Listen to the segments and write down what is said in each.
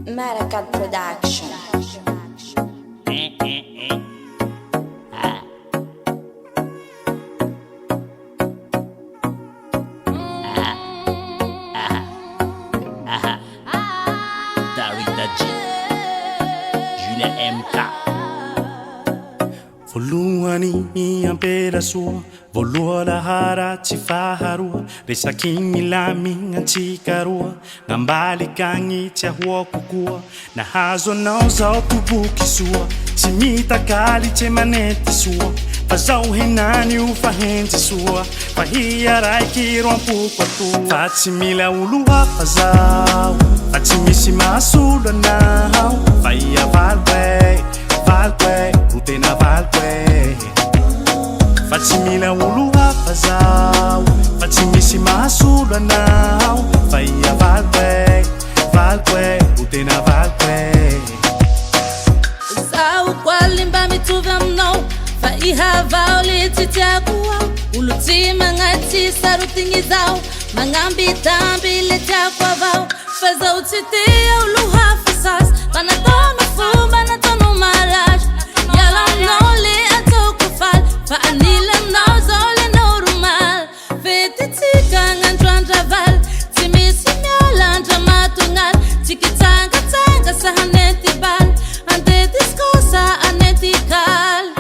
Maracat Production. Darita G, Julia MK. Voalohany miampela soa, voaloha lahara tsy faharoa. Resaky milamigna antsika roa, nambaly agny tsy ahoa kokoa. Nahazo anao zao toboky soa, tsy mitakaly tsy manety soa. Fa zao henany io fa henjy soa, fa hia raiky roampoko atoa. Fa tsy mila olo hafa zao, fa tsy misy mahasolo anao. Fa ia valiko ro tena valiko e. Fa tsy mila olo hafa zao, fa tsy misy mahasolo anao. Fa ia valiko ro tena valiko e. Zaho quali mba mitovy aminao, fa ihavao le tsy tiako ao. Olo tsy magnatsy sarotigny zao, magnambitamby le tiako avao. Fa zaho tsy tia olo hafa sasy, fa nataonao fomba nataonao malaza. Miala aminao le ataoko faly, fa anilanao zao le normal. Fetitsika gn'androandra valy, tsy misy miala andra matongaly. Tsy kitsangatsanga sa hanety baly, ande discosa anety kaly.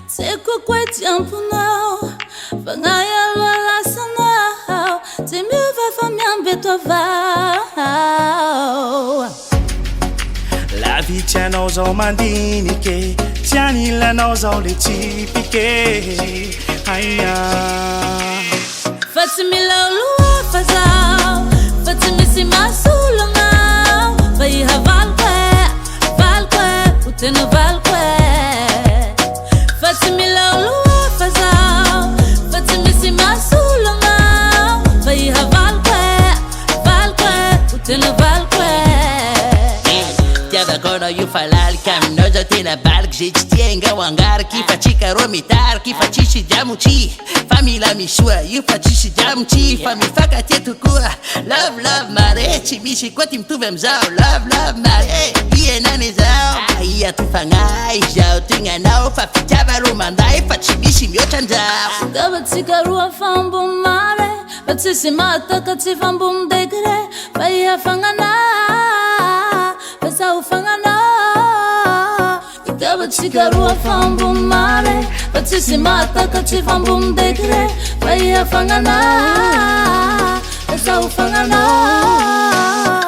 Tseko quite ampunao, fa ngayalo alasanao. Tsy miova fa miambeto avao. Lavitsy anao zao mandinike, tsy anilanao zao le tsipike. Aia Fa tsy mila olo hafa zao, fa tsy misy mahasolo anao. Fa iha valiko e, ho tena valiko e. Fa tsy mila olo hafa zao, fa tsy misy mahasolo anao. Fa iha valiko e, ho tena valiko e. Tiavako io fa lalika aminao zao tena baliky. Zay tsy tianga ho angariky, fa tsika roa mitariky. Fa tsisy diamotsy, fa mila misoa. Io fa tsisy diamotsy, fa mifankatia tokoa. Love mare, tsy misy koa ty mitovy amizao. Love mare, ienany zao. Ia tofagnay zao tegnanao, fa fitiava ro manday. Fa tsy misy mihoatra anzao. Dava tsika roa fambony mare, fa tsisy mataka tsy fambony degre. Fa iha fagnana, fa zaho fagnana. Dava tsika roa fambony mare, fa tsisy mataka tsy fambony degre. Fa iha fagnana, fa zaho fagnana.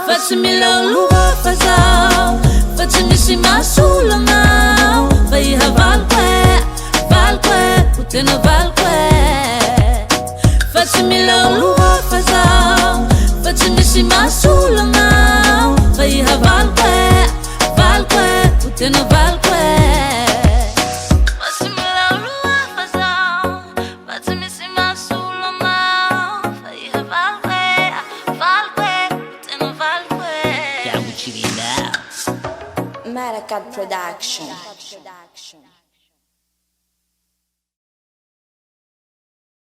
Fa tsy mila olo hafa zao, fa tsy misy mahasolo anao. Fa iha valiko e, ho tena valiko e. Fa tsy mila olo hafa zao, fa tsy misy mahasolo anao. Fa iha valiko e, ho tena valiko e. Fa tsy mila olo hafa zao, fa tsy misy mahasolo anao. Fa iha valiko e, ho tena valiko e. Diamotsy rinao. Maracat Production.